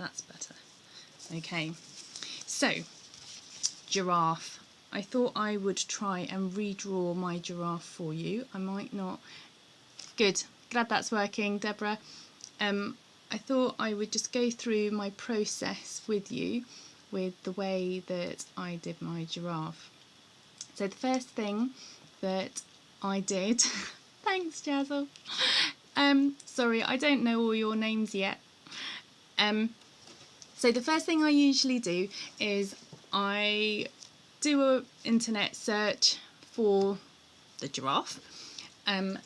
that's better. Okay, so giraffe. I thought I would try and redraw my giraffe for you. I might not. Good, glad that's working, Deborah. I thought I would just go through my process with you with the way that I did my giraffe. So the first thing that I did, thanks Jazzle, sorry I don't know all your names yet. So the first thing I usually do is I do an internet search for the giraffe, and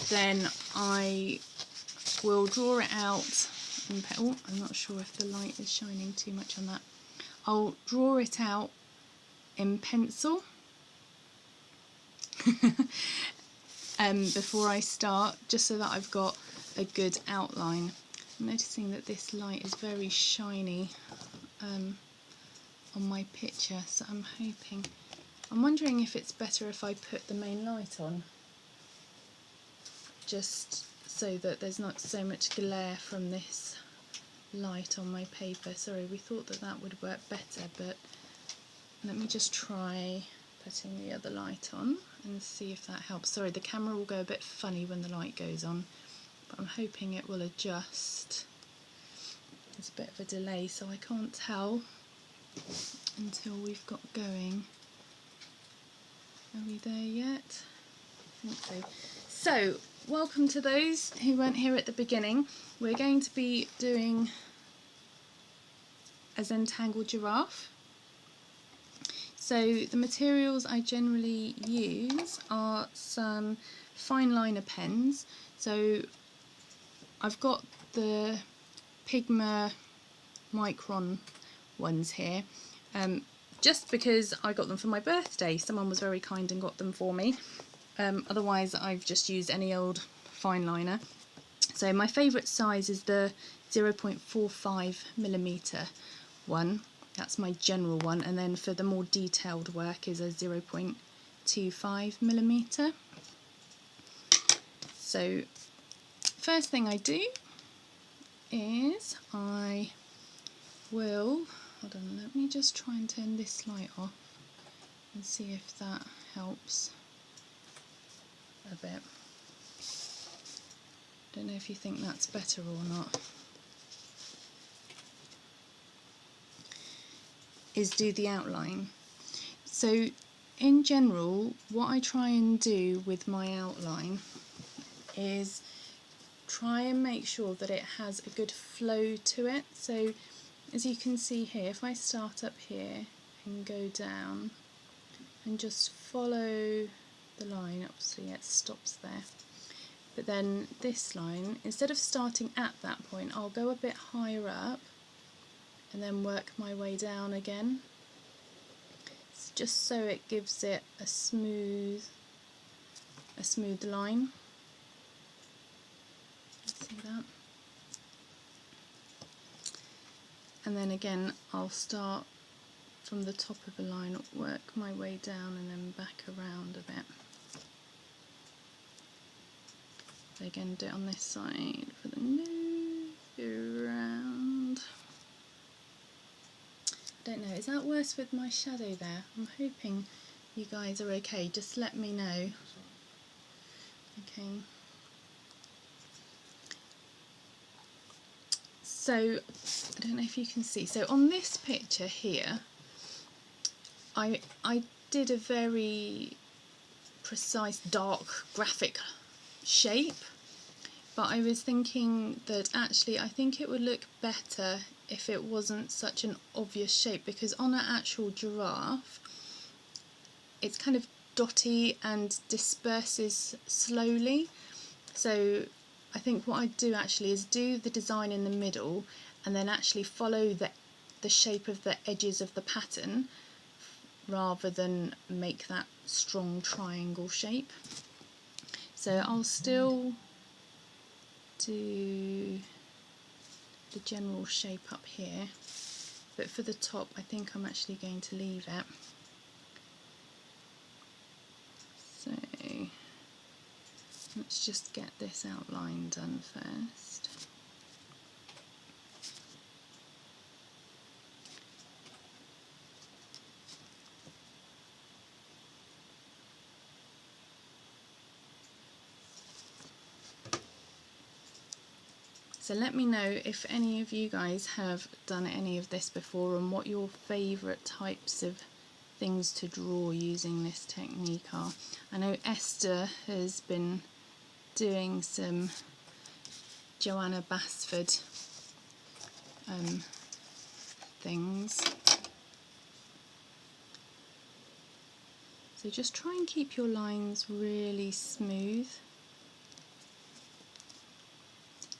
then I will draw it out. Oh, I'm not sure if the light is shining too much on that. I'll draw it out in pencil before I start, just so that I've got a good outline. I'm noticing that this light is very shiny on my picture, so I'm wondering if it's better if I put the main light on, just so that there's not so much glare from this light on my paper. Sorry, we thought that that would work better, but let me just try putting the other light on and see if that helps. Sorry, the camera will go a bit funny when the light goes on, but I'm hoping it will adjust. There's a bit of a delay, so I can't tell until we've got going. Are we there yet? I think so. So, welcome to those who weren't here at the beginning. We're going to be doing a Zentangle giraffe. So the materials I generally use are some fine liner pens. So I've got the Pigma Micron ones here, just because I got them for my birthday. Someone was very kind and got them for me. Otherwise I've just used any old fine liner. So my favourite size is the 0.45mm one. That's my general one, and then for the more detailed work is a 0.25mm. So first thing I do is I will, hold on, let me just try and turn this light off and see if that helps a bit. Don't know if you think that's better or not. Is do the outline. So in general, what I try and do with my outline is try and make sure that it has a good flow to it. So as you can see here, if I start up here and go down and just follow the line, obviously it stops there. But then this line, instead of starting at that point, I'll go a bit higher up and then work my way down again, just so it gives it a smooth line. See that? And then again I'll start from the top of the line, work my way down and then back around a bit. So again, do it on this side for the nose, go around. I don't know, is that worse with my shadow there? I'm hoping you guys are okay, just let me know. Okay. So, I don't know if you can see, so on this picture here, I did a very precise dark graphic shape, but I was thinking that actually I think it would look better if it wasn't such an obvious shape, because on an actual giraffe it's kind of dotty and disperses slowly. So I think what I'd do actually is do the design in the middle and then actually follow the shape of the edges of the pattern rather than make that strong triangle shape. So I'll still do the general shape up here, but for the top I think I'm actually going to leave it. So let's just get this outline done first. So let me know if any of you guys have done any of this before and what your favourite types of things to draw using this technique are. I know Esther has been doing some Joanna Basford things. So just try and keep your lines really smooth.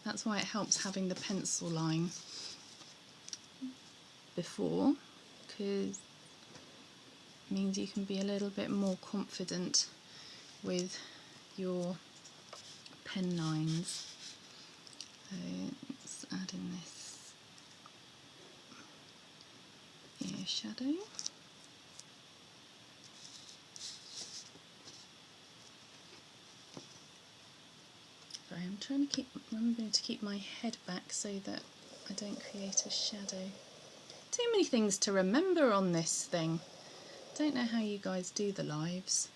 That's why it helps having the pencil line before, because it means you can be a little bit more confident with your pen lines. So let's add in this ear shadow. Sorry, I'm remembering to keep my head back so that I don't create a shadow. Too many things to remember on this thing. Don't know how you guys do the lives.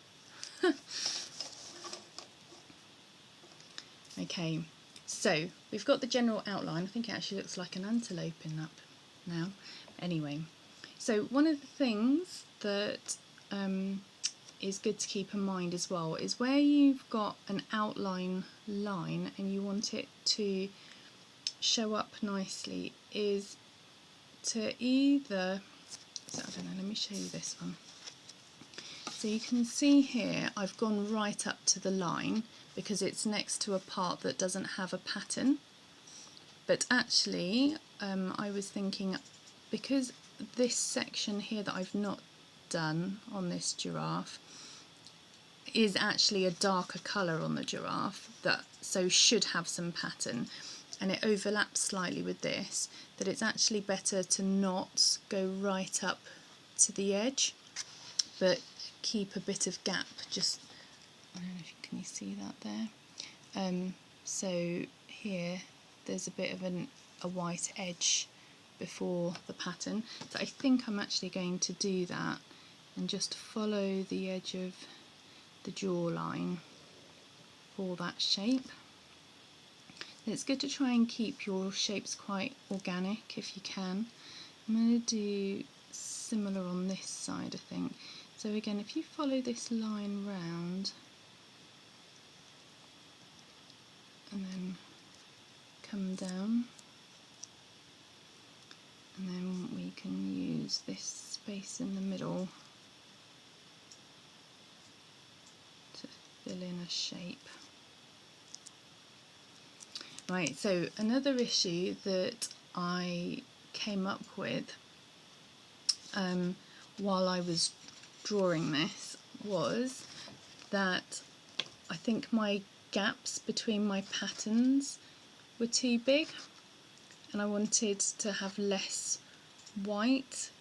Okay, so we've got the general outline. I think it actually looks like an antelope in that now. Anyway, so one of the things that is good to keep in mind as well is where you've got an outline line and you want it to show up nicely is to either, so I don't know, let me show you this one. So you can see here I've gone right up to the line because it's next to a part that doesn't have a pattern, but actually I was thinking, because this section here that I've not done on this giraffe is actually a darker colour on the giraffe, that so should have some pattern, and it overlaps slightly with this, that it's actually better to not go right up to the edge but keep a bit of gap. Just, I don't know if can you see that there? So here there's a bit of a white edge before the pattern, so I think I'm actually going to do that and just follow the edge of the jawline for that shape. It's good to try and keep your shapes quite organic if you can. I'm going to do similar on this side, I think. So again, if you follow this line round and then come down, and then we can use this space in the middle to fill in a shape. Right, so another issue that I came up with while I was drawing this was that I think my gaps between my patterns were too big and I wanted to have less white.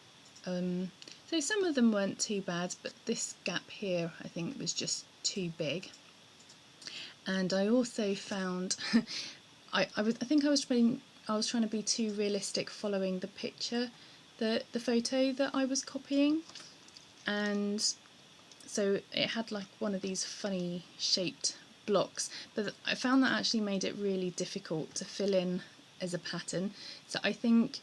So some of them weren't too bad, but this gap here I think was just too big. And I also found I think I was trying to be too realistic following the picture, the photo that I was copying, and so it had like one of these funny shaped blocks, but I found that actually made it really difficult to fill in as a pattern. So I think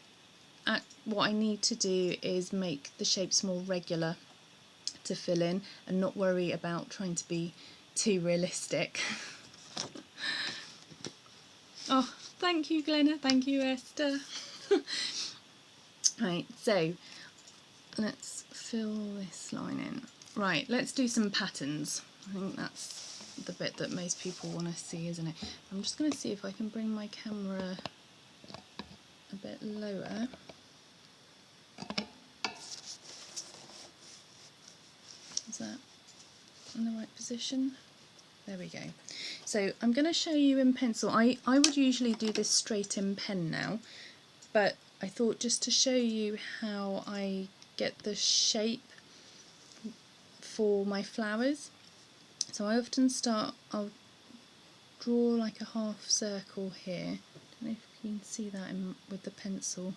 what I need to do is make the shapes more regular to fill in and not worry about trying to be too realistic. Oh, thank you, Glenna. Thank you, Esther. Right, so let's fill this line in. Right, let's do some patterns. I think that's the bit that most people want to see, isn't it? I'm just going to see if I can bring my camera a bit lower. Is that in the right position? There we go. So I'm going to show you in pencil. I would usually do this straight in pen now, but I thought just to show you how I get the shape for my flowers. So I often I'll draw like a half circle here. I don't know if you can see that with the pencil.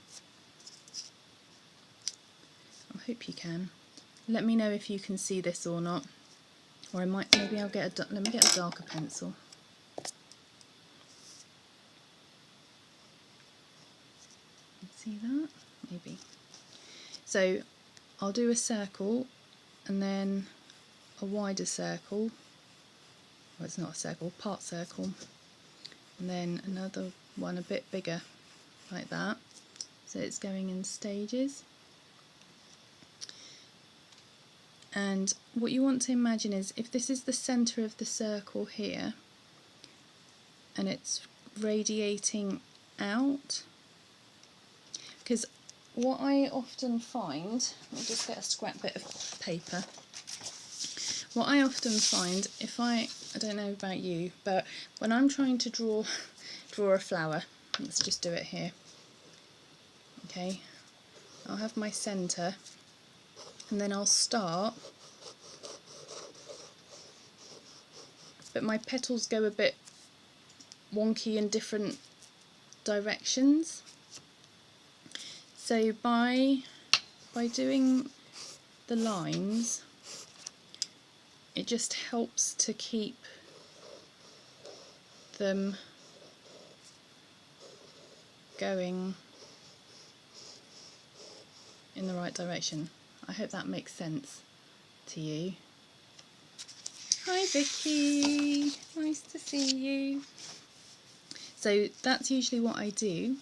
I hope you can. Let me know if you can see this or not. Or maybe let me get a darker pencil. See that? Maybe. So I'll do a circle and then a wider circle. Well, it's not a circle, part circle. And then another one a bit bigger, like that. So it's going in stages. And what you want to imagine is if this is the centre of the circle here and it's radiating out, because what I often find, let me just get a scrap bit of paper. What I often find, if I don't know about you, but when I'm trying to draw a flower, let's just do it here. Okay, I'll have my centre and then I'll start, but my petals go a bit wonky in different directions. So by doing the lines, it just helps to keep them going in the right direction. I hope that makes sense to you. Hi Vicky, nice to see you. So that's usually what I do.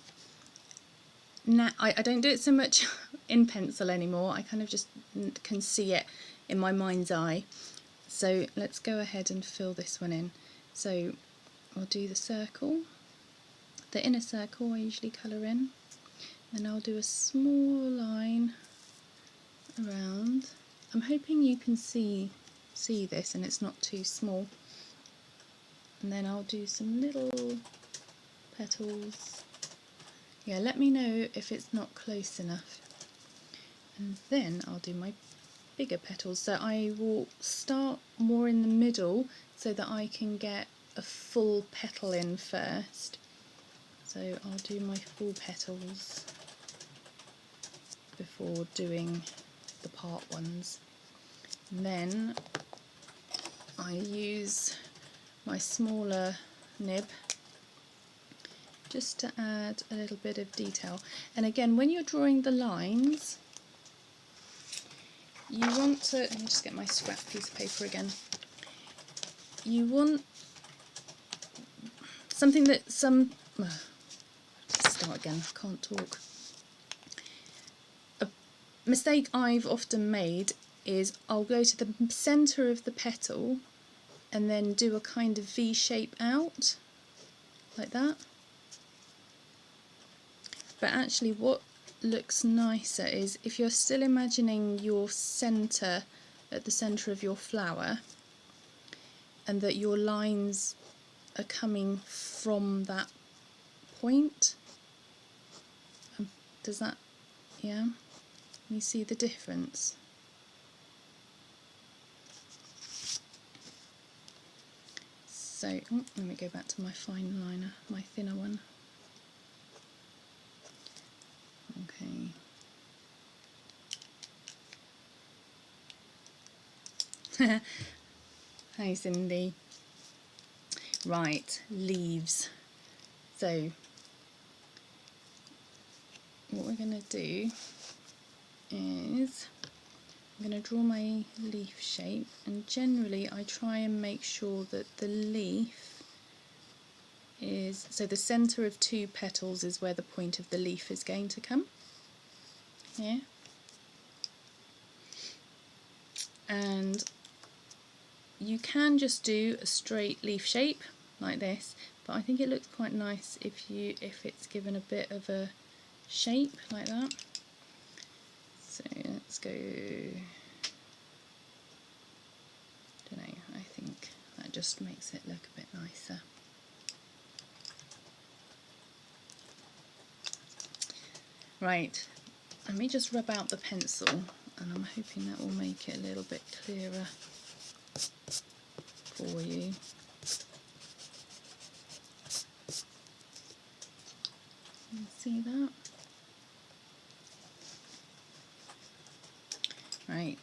Now I don't do it so much in pencil anymore, I kind of just can see it in my mind's eye. So let's go ahead and fill this one in. So I'll do the circle, the inner circle I usually colour in, then I'll do a small line around. I'm hoping you can see this and it's not too small. And then I'll do some little petals. Yeah, let me know if it's not close enough. And then I'll do my bigger petals. So I will start more in the middle so that I can get a full petal in first. So I'll do my full petals before doing the part ones. And then I use my smaller nib just to add a little bit of detail. And again, when you're drawing the lines, you want to, let me just get my scrap piece of paper again. You want something that start again, I can't talk. A mistake I've often made is I'll go to the centre of the petal and then do a kind of V shape out, like that. But actually what looks nicer is if you're still imagining your centre at the centre of your flower and that your lines are coming from that point. Does that, yeah? You see the difference? So, let me go back to my fine liner, my thinner one. Okay. Hi Cindy. Right, leaves. So what we're going to do is I'm going to draw my leaf shape, and generally I try and make sure that the leaf is, so the centre of two petals is where the point of the leaf is going to come. Here. And you can just do a straight leaf shape like this, but I think it looks quite nice if it's given a bit of a shape like that. So let's go, don't know, I think that just makes it look a bit nicer. Right, let me just rub out the pencil, and I'm hoping that will make it a little bit clearer for you. You see that? Right,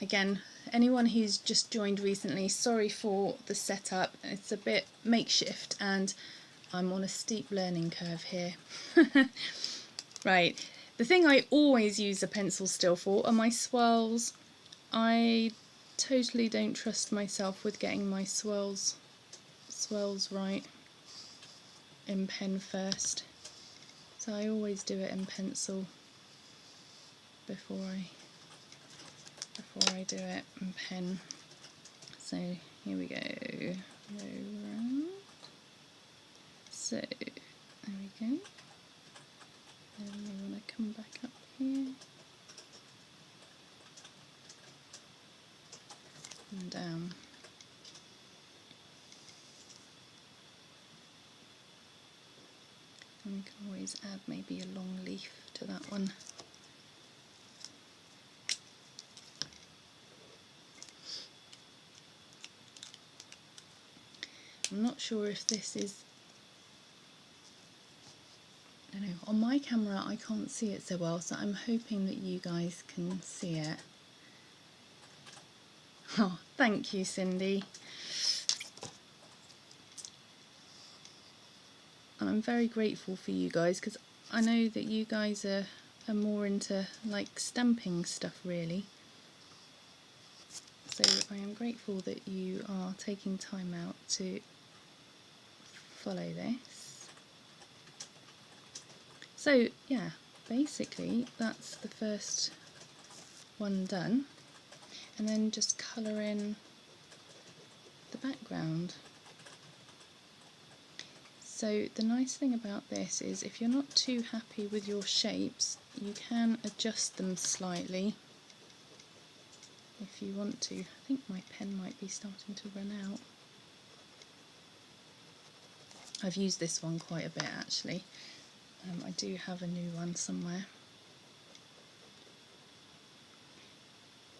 again, anyone who's just joined recently, sorry for the setup, it's a bit makeshift and I'm on a steep learning curve here. Right, the thing I always use a pencil still for are my swirls. I totally don't trust myself with getting my swirls right in pen first, so I always do it in pencil before I do it in pen. So here we go. Go round. So there we go. Then we want to come back up here and down. And we can always add maybe a long leaf to that one. I'm not sure if this is, I don't know, on my camera I can't see it so well, so I'm hoping that you guys can see it. Oh, thank you, Cindy. And I'm very grateful for you guys, because I know that you guys are more into like stamping stuff really. So I am grateful that you are taking time out to follow this. So yeah, basically that's the first one done, and then just colour in the background. So the nice thing about this is if you're not too happy with your shapes, you can adjust them slightly if you want to. I think my pen might be starting to run out. I've used this one quite a bit actually. I do have a new one somewhere.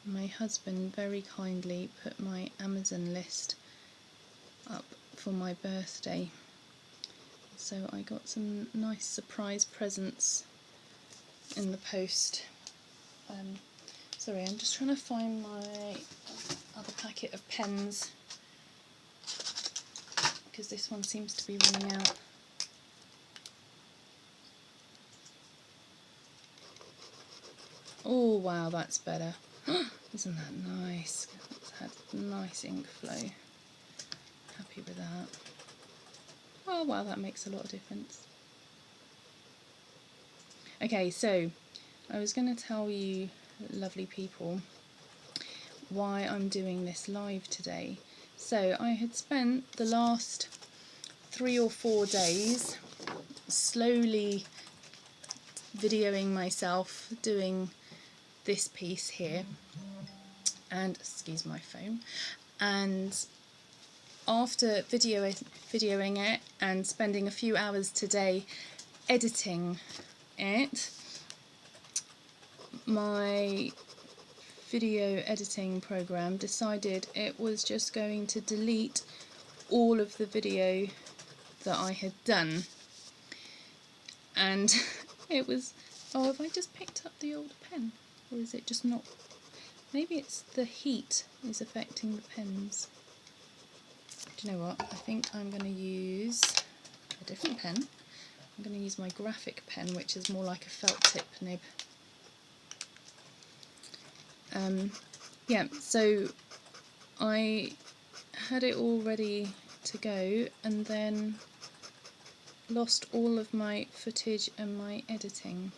My husband very kindly put my Amazon list up for my birthday, so I got some nice surprise presents in the post. Sorry, I'm just trying to find my other packet of pens because this one seems to be running out. Oh wow, that's better. Isn't that nice? It's had nice ink flow. Happy with that. Oh wow, that makes a lot of difference. Okay, so I was going to tell you, lovely people, why I'm doing this live today. So I had spent the last 3 or 4 days slowly videoing myself doing this piece here, and excuse my phone, and after videoing it and spending a few hours today editing it, my video editing program decided it was just going to delete all of the video that I had done, and it was, oh, have I just picked up the old pen, or is it just not? Maybe it's the heat is affecting the pens. Do you know what? I think I'm going to use a different pen. I'm going to use my graphic pen, which is more like a felt tip nib. Yeah, so I had it all ready to go and then lost all of my footage and my editing,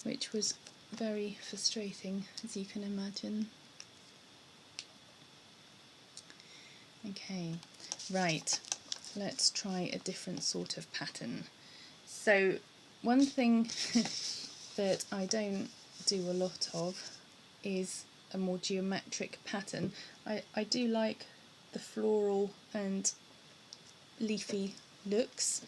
which was very frustrating, as you can imagine. Okay, right, let's try a different sort of pattern. So one thing that I don't do a lot of is a more geometric pattern. I do like the floral and leafy looks,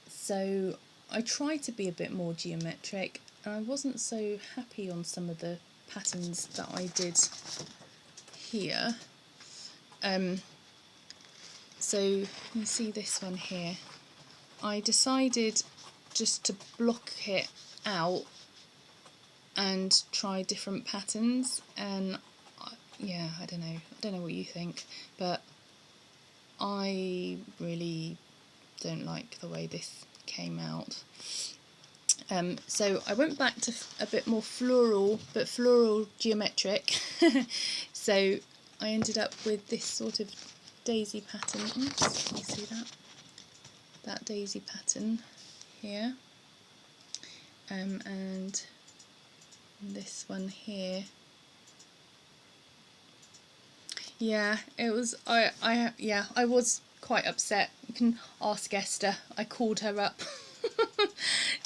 so I try to be a bit more geometric, and I wasn't so happy on some of the patterns that I did here. So you see this one here, I decided just to block it out and try different patterns, and yeah, I don't know what you think, but I really don't like the way this came out. So I went back to a bit more floral, but floral geometric. So I ended up with this sort of daisy pattern. Oops, can you see that? That daisy pattern here. And this one here. Yeah, it was. I was quite upset. You can ask Esther. I called her up.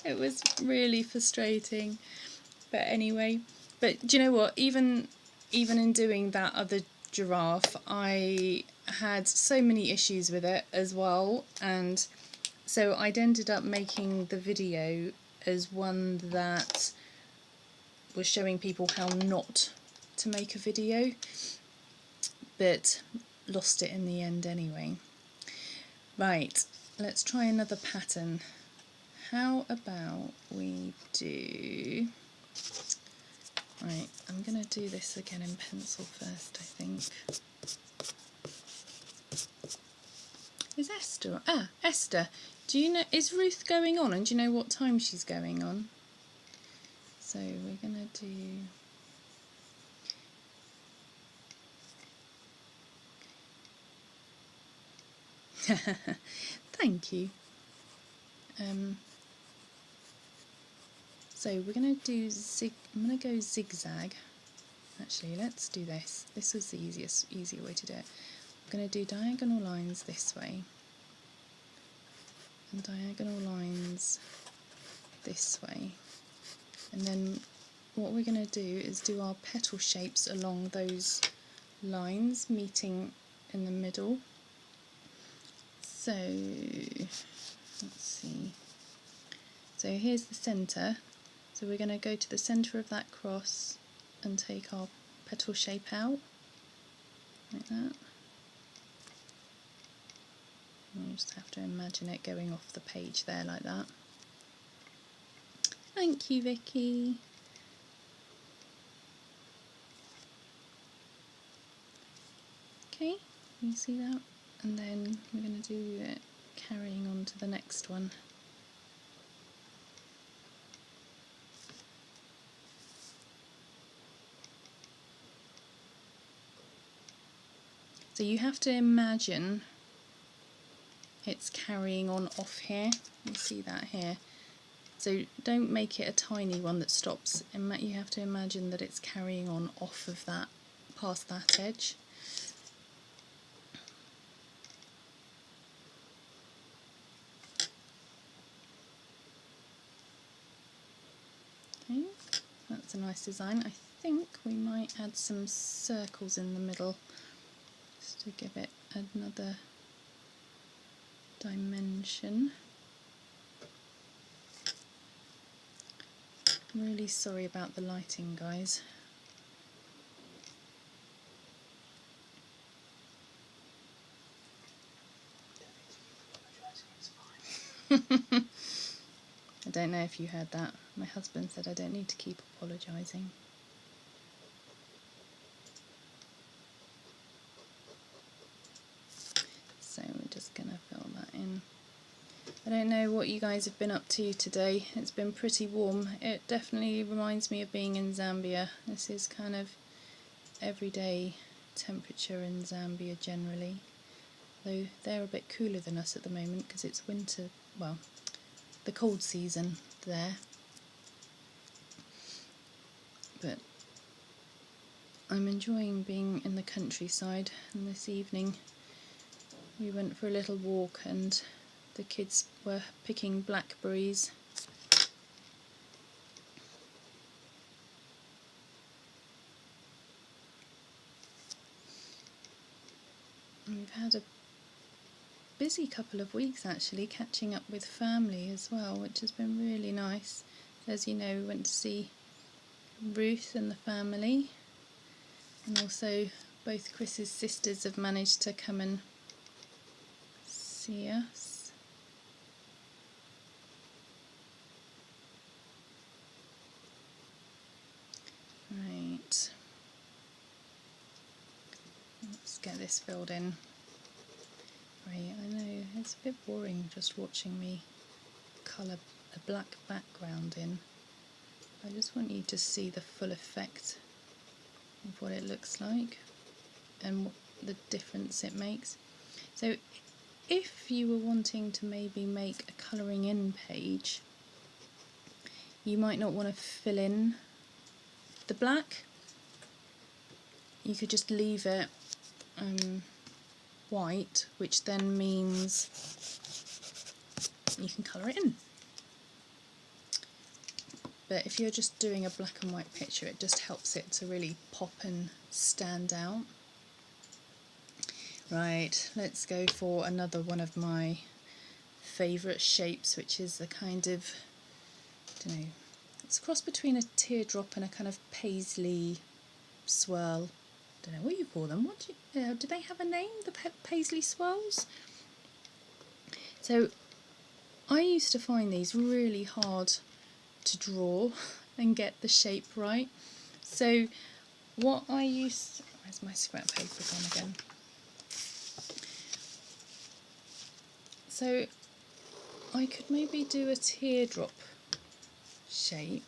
It was really frustrating. But anyway, but do you know what? Even in doing that other giraffe, I had so many issues with it as well, and so I'd ended up making the video as one that was showing people how not to make a video, but lost it in the end anyway. Right, let's try another pattern. How about we do... Right, I'm going to do this again in pencil first, I think. Is Esther... Ah, Esther, do you know... Is Ruth going on, and do you know what time she's going on? So we're going to do... Thank you. So we're going to do I'm going to go zigzag. Actually, let's do this. This was the easier way to do it. I'm going to do diagonal lines this way and diagonal lines this way. And then what we're going to do is do our petal shapes along those lines, meeting in the middle. So let's see. So here's the centre. So we're going to go to the centre of that cross and take our petal shape out, like that. And you just have to imagine it going off the page there, like that. Thank you, Vicky. Okay, you see that? And then we're going to do it carrying on to the next one. So you have to imagine it's carrying on off here. You see that here. So don't make it a tiny one that stops. You have to imagine that it's carrying on off of that, past that edge. Okay, that's a nice design. I think we might add some circles in the middle just to give it another dimension. I'm really sorry about the lighting, guys. I don't know if you heard that. My husband said I don't need to keep apologising. So we're just going to fill that in. I don't know what you guys have been up to today. It's been pretty warm. It definitely reminds me of being in Zambia. This is kind of everyday temperature in Zambia generally. Though they're a bit cooler than us at the moment because it's winter, well, the cold season there. But I'm enjoying being in the countryside, and this evening we went for a little walk and the kids were picking blackberries. And we've had a busy couple of weeks actually, catching up with family as well, which has been really nice. As you know, we went to see Ruth and the family, and also both Chris's sisters have managed to come and see us. Right, let's get this filled in. Right, I know it's a bit boring just watching me colour a black background in. I just want you to see the full effect of what it looks like and the difference it makes. So if you were wanting to maybe make a colouring in page, you might not want to fill in the black. You could just leave it white, which then means you can colour it in. But if you're just doing a black and white picture, it just helps it to really pop and stand out. Right, let's go for another one of my favourite shapes, which is the kind of, I don't know, it's a cross between a teardrop and a kind of paisley swirl. I don't know what you call them. What do they have a name, the paisley swirls? So I used to find these really hard to draw and get the shape right. So what I used, where's my scrap paper gone again? So I could maybe do a teardrop shape,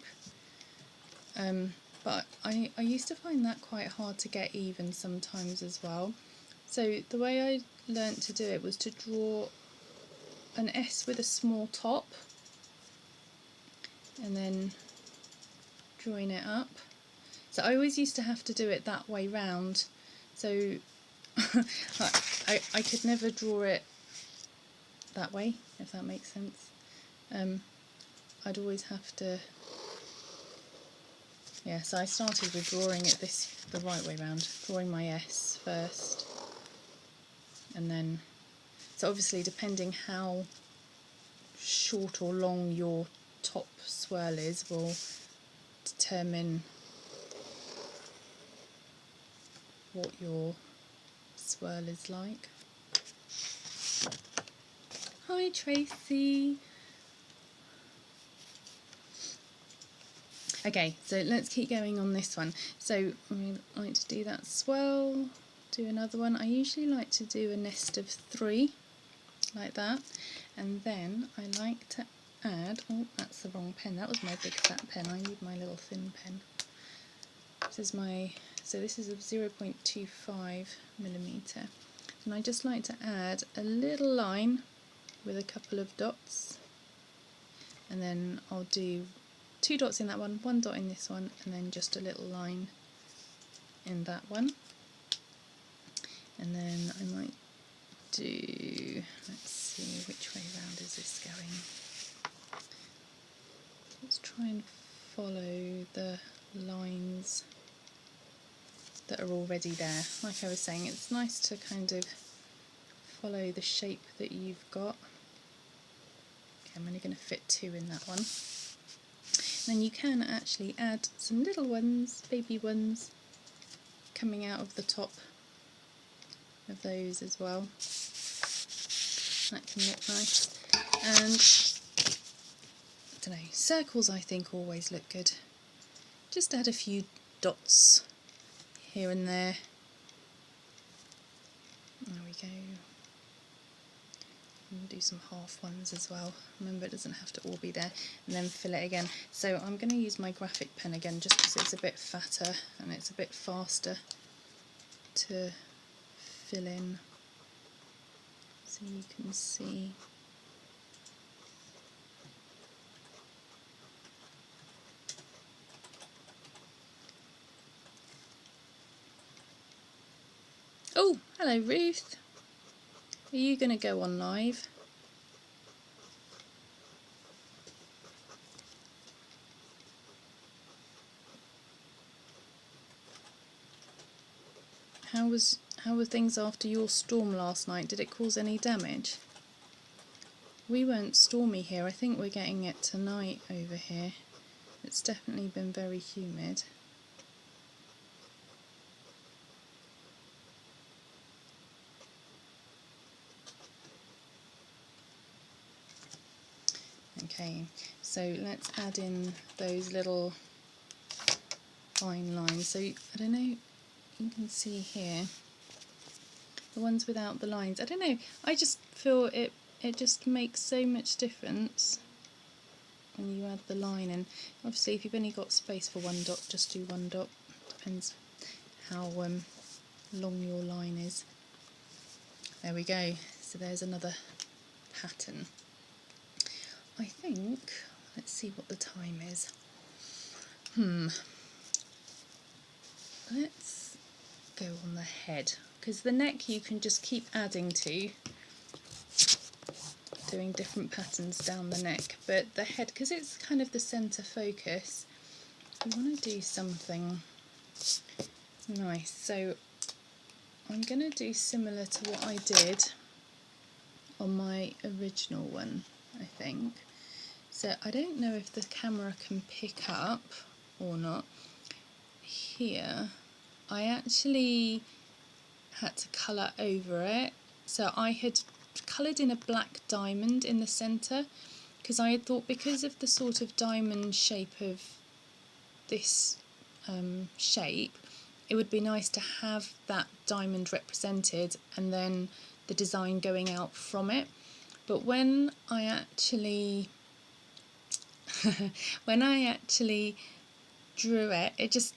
but I used to find that quite hard to get even sometimes as well. So the way I learnt to do it was to draw an S with a small top and then drawing it up. So I always used to have to do it that way round, so I could never draw it that way, if that makes sense. I'd always have to, yeah, so I started with drawing it the right way round, drawing my S first, and then, so obviously depending how short or long your top swirl is will determine what your swirl is like. Hi Tracy! Okay, so let's keep going on this one. So I like to do that swirl, do another one. I usually like to do a nest of 3, like that, and then I like to add, oh that's the wrong pen, that was my big fat pen, I need my little thin pen. This is my, so this is a 0.25mm, and I just like to add a little line with a couple of dots, and then I'll do 2 dots in that one, 1 dot in this one, and then just a little line in that one. And then I might do, let's see, which way round is this going? Let's try and follow the lines that are already there. Like I was saying, it's nice to kind of follow the shape that you've got. Okay, I'm only going to fit 2 in that one. Then you can actually add some little ones, baby ones, coming out of the top of those as well. That can look nice. And I don't know, circles I think always look good. Just add a few dots here and there. There we go. And do some half ones as well. Remember, it doesn't have to all be there. And then fill it again. So I'm going to use my graphic pen again just because it's a bit fatter and it's a bit faster to fill in, so you can see. Oh, hello Ruth. Are you going to go on live? How were things after your storm last night? Did it cause any damage? We weren't stormy here. I think we're getting it tonight over here. It's definitely been very humid. Okay, so let's add in those little fine lines. So I don't know, you can see here the ones without the lines. I don't know, I just feel it just makes so much difference when you add the line in. Obviously if you've only got space for one dot, just do one dot. Depends how long your line is. There we go. So there's another pattern. I think, let's see what the time is. Let's go on the head, because the neck you can just keep adding to, doing different patterns down the neck, but the head, because it's kind of the centre focus, we want to do something nice. So I'm going to do similar to what I did on my original one, I think. So I don't know if the camera can pick up or not. Here I actually had to colour over it, so I had coloured in a black diamond in the centre, because I had thought, because of the sort of diamond shape of this shape, it would be nice to have that diamond represented and then the design going out from it. But when I actually drew it, it just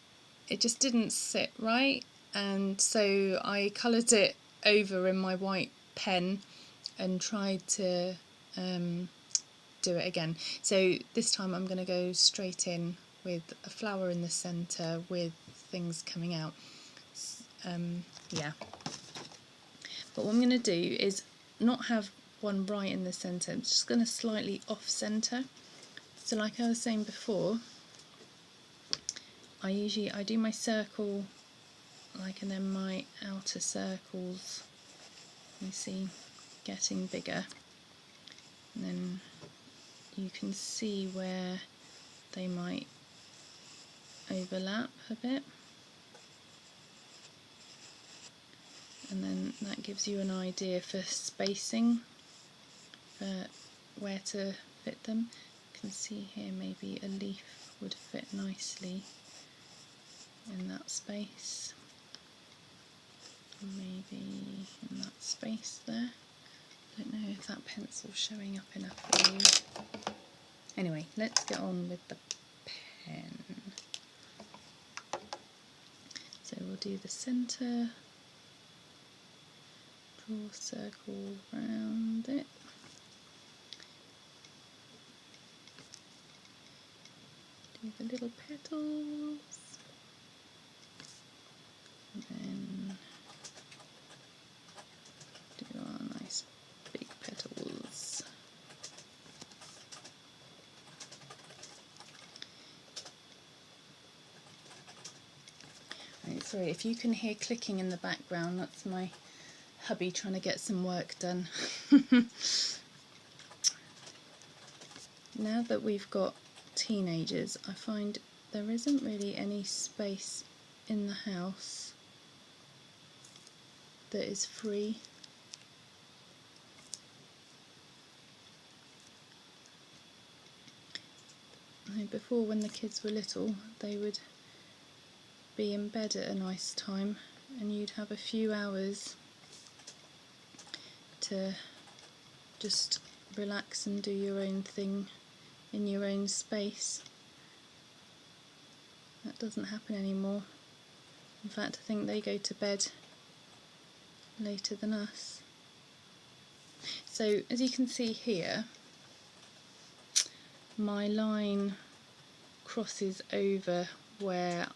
didn't sit right, and so I coloured it over in my white pen and tried to do it again. So this time I'm going to go straight in with a flower in the centre with things coming out. Yeah. But what I'm going to do is not have one right in the centre, I'm just going to slightly off centre. So like I was saying before, I do my circle, like, and then my outer circles, you see, getting bigger, and then you can see where they might overlap a bit, and then that gives you an idea for spacing, for where to fit them. You can see here maybe a leaf would fit nicely in that space, maybe in that space there. I don't know if that pencil's showing up enough for you. Anyway, let's get on with the pen. So we'll do the centre, draw a circle around it, do the little petals, and then do our nice big petals. Right, sorry if you can hear clicking in the background, that's my hubby trying to get some work done. Now that we've got teenagers, I find there isn't really any space in the house that is free. Before, when the kids were little, they would be in bed at a nice time and you'd have a few hours to just relax and do your own thing in your own space. That doesn't happen anymore. In fact, I think they go to bed later than us. So as you can see here, my line crosses over where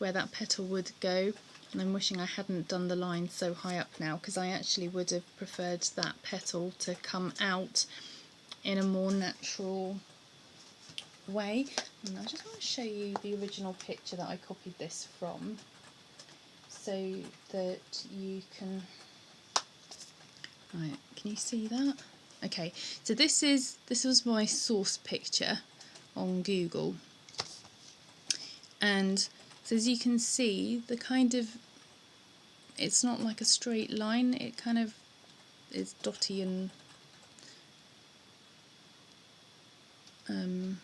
that petal would go, and I'm wishing I hadn't done the line so high up now, because I actually would have preferred that petal to come out in a more natural way. And I just want to show you the original picture that I copied this from, so that you can... Right, can you see that? Okay, so this was my source picture on Google, and so as you can see, the kind of, it's not like a straight line, it kind of is dotty and I don't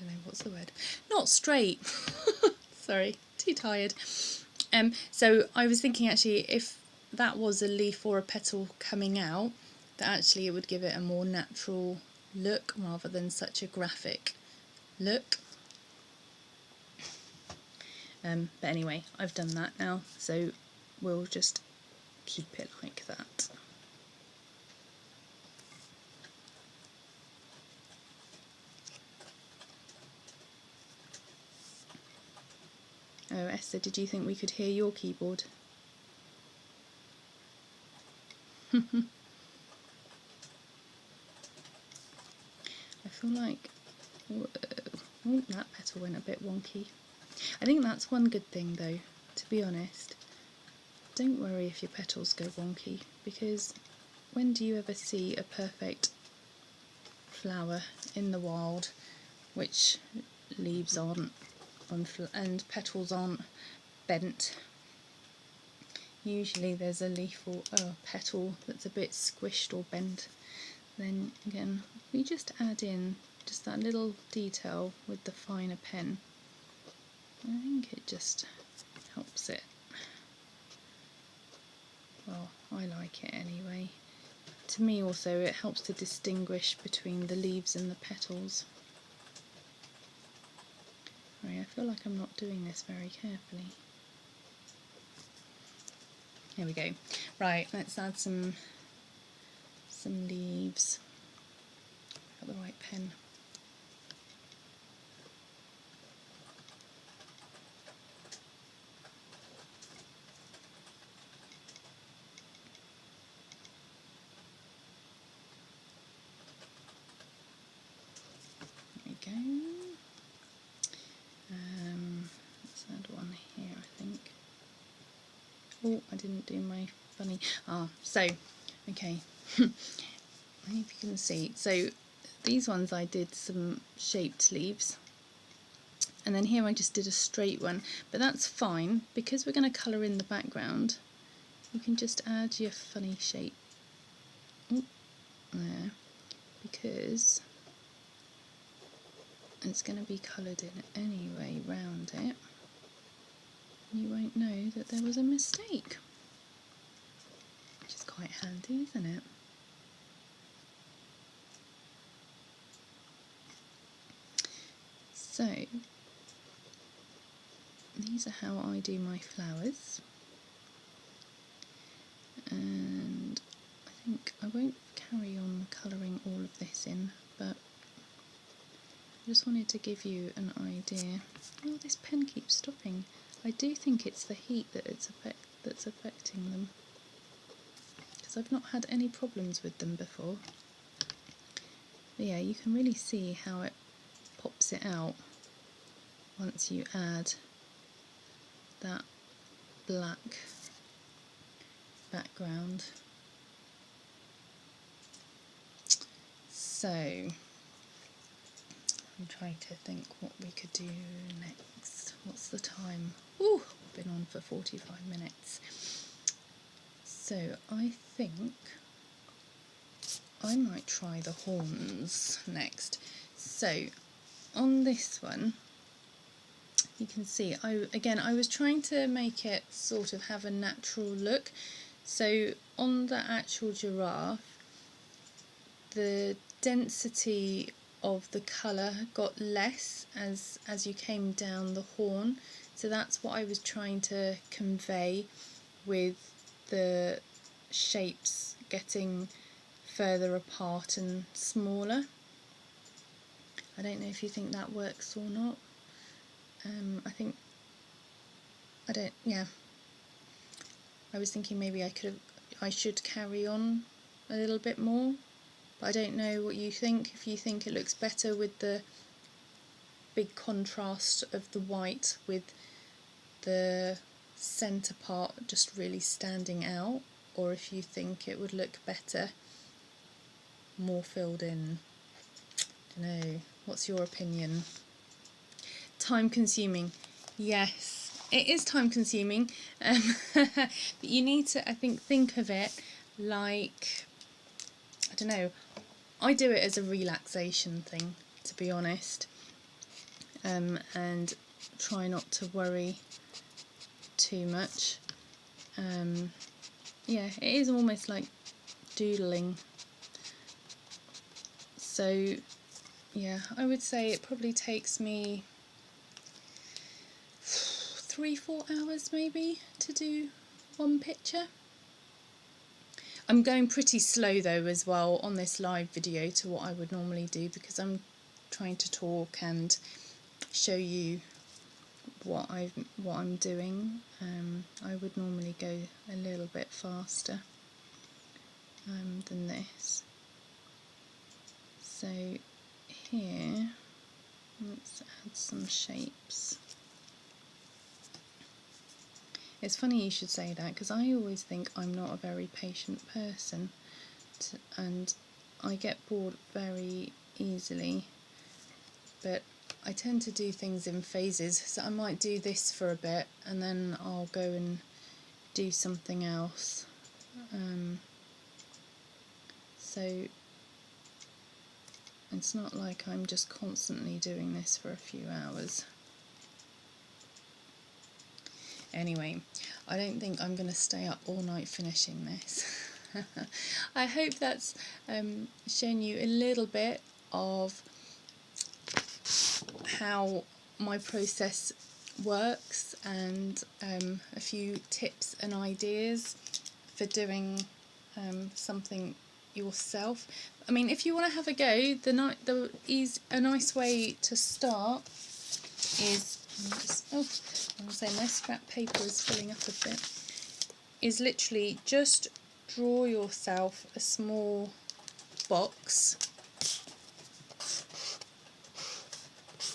know, what's the word? Not straight. Sorry, too tired. So I was thinking, actually, if that was a leaf or a petal coming out, that actually it would give it a more natural look rather than such a graphic look. But anyway, I've done that now, so we'll just keep it like that. Oh, Esther, did you think we could hear your keyboard? I feel like, whoa, that petal went a bit wonky. I think that's one good thing though, to be honest. Don't worry if your petals go wonky, because when do you ever see a perfect flower in the wild which leaves aren't on and petals aren't bent? Usually there's a leaf or a petal that's a bit squished or bent. Then again, we just add in just that little detail with the finer pen. I think it just helps it. Well, I like it anyway. To me also it helps to distinguish between the leaves and the petals. Right, I feel like I'm not doing this very carefully. Here we go. Right, let's add some leaves. Got the right pen. There we go. Let's add one here, I think. Oh, I didn't do my funny. So, okay. I hope you can see. So these ones I did some shaped leaves, and then here I just did a straight one, but that's fine because we're going to colour in the background. You can just add your funny shape there, because it's going to be coloured in anyway round it. You won't know that there was a mistake, which is quite handy, isn't it? So these are how I do my flowers, and I think I won't carry on colouring all of this in, but I just wanted to give you an idea. Oh, this pen keeps stopping. I do think it's the heat that's affecting them, because I've not had any problems with them before. But yeah, you can really see how it pops it out once you add that black background. So I'm trying to think what we could do next. What's the time? Ooh, been on for 45 minutes. So I think I might try the horns next. So on this one, you can see, I was trying to make it sort of have a natural look. So on the actual giraffe, the density of the colour got less as you came down the horn. So that's what I was trying to convey with the shapes getting further apart and smaller. I don't know if you think that works or not. I was thinking maybe I should carry on a little bit more, but I don't know what you think. If you think it looks better with the big contrast of the white with the centre part just really standing out, or if you think it would look better more filled in. I don't know. What's your opinion? Time consuming. Yes, it is time consuming. But you need to, I think of it like, I don't know, I do it as a relaxation thing, to be honest, and try not to worry too much. Yeah, it is almost like doodling. So So yeah, I would say it probably takes me 3-4 hours maybe to do one picture. I'm going pretty slow though as well on this live video to what I would normally do, because I'm trying to talk and show you what I'm doing. I would normally go a little bit faster than this. So here, let's add some shapes. It's funny you should say that, because I always think I'm not a very patient person, and I get bored very easily, but I tend to do things in phases. So I might do this for a bit and then I'll go and do something else. So it's not like I'm just constantly doing this for a few hours. Anyway, I don't think I'm going to stay up all night finishing this. I hope that's shown you a little bit of how my process works, and a few tips and ideas for doing something yourself. I mean, if you want to have a go, a nice way to start is my scrap paper is filling up a bit. Is literally just draw yourself a small box,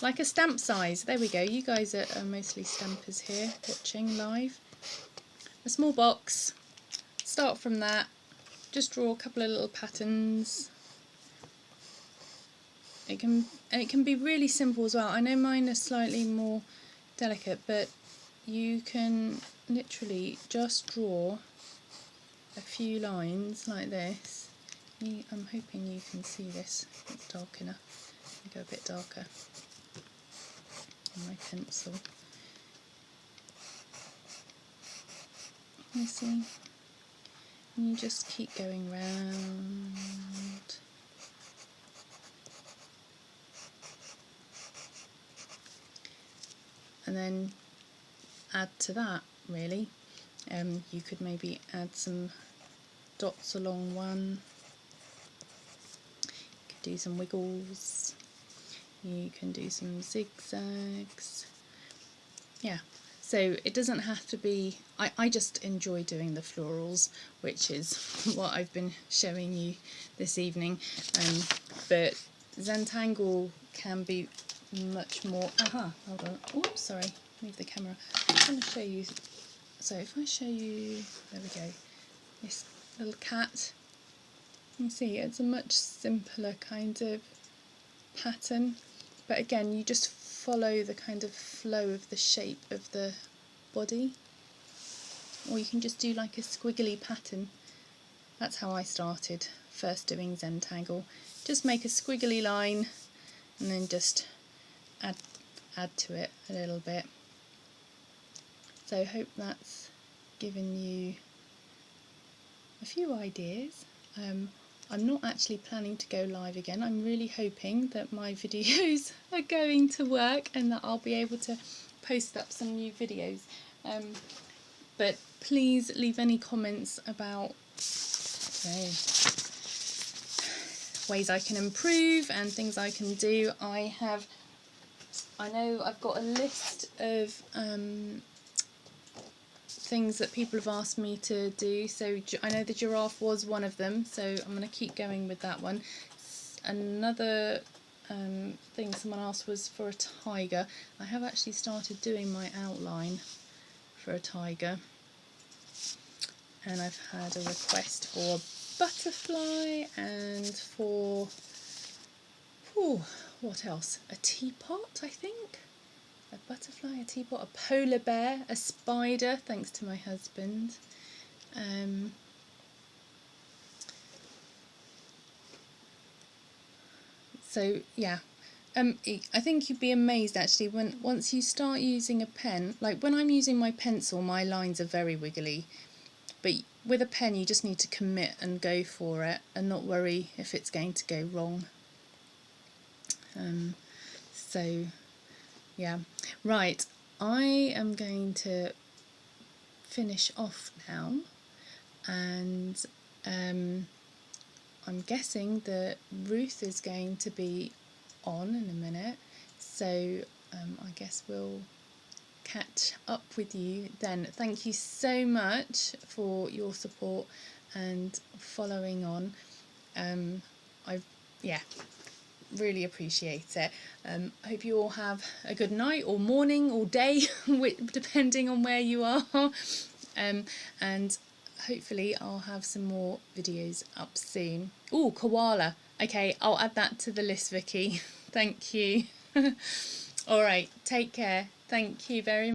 like a stamp size. There we go. You guys are mostly stampers here watching live. A small box. Start from that. Just draw a couple of little patterns. It can be really simple as well. I know mine are slightly more delicate, but you can literally just draw a few lines like this. I'm hoping you can see this. It's dark enough. I'll go a bit darker on my pencil. You see? And you just keep going round. And then add to that, really. You could maybe add some dots along one. You could do some wiggles. You can do some zigzags. Yeah, so it doesn't have to be... I just enjoy doing the florals, which is what I've been showing you this evening. But Zentangle can be much more... hold on. Oops, sorry. Move the camera. I'm going to show you... So if I show you... There we go. This little cat. You can see it's a much simpler kind of pattern. But again, you just follow the kind of flow of the shape of the body. Or you can just do like a squiggly pattern. That's how I started first doing Zentangle. Just make a squiggly line and then just add to it a little bit. So I hope that's given you a few ideas. I'm not actually planning to go live again. I'm really hoping that my videos are going to work and that I'll be able to post up some new videos. But please leave any comments about ways I can improve and things I can do. I know I've got a list of things that people have asked me to do. So I know the giraffe was one of them, so I'm going to keep going with that one. Another thing someone asked was for a tiger. I have actually started doing my outline for a tiger, and I've had a request for a butterfly and for what else? A teapot, I think. A butterfly, a teapot, a polar bear, a spider, thanks to my husband. So yeah, I think you'd be amazed actually once you start using a pen. Like when I'm using my pencil, my lines are very wiggly, but with a pen you just need to commit and go for it and not worry if it's going to go wrong. So yeah, right, I am going to finish off now, and I'm guessing that Ruth is going to be on in a minute, so I guess we'll catch up with you then. Thank you so much for your support and following on. I really appreciate it. I hope you all have a good night or morning or day depending on where you are, and hopefully I'll have some more videos up soon. Oh, koala. Okay, I'll add that to the list, Vicky. Thank you. All right, take care. Thank you very much.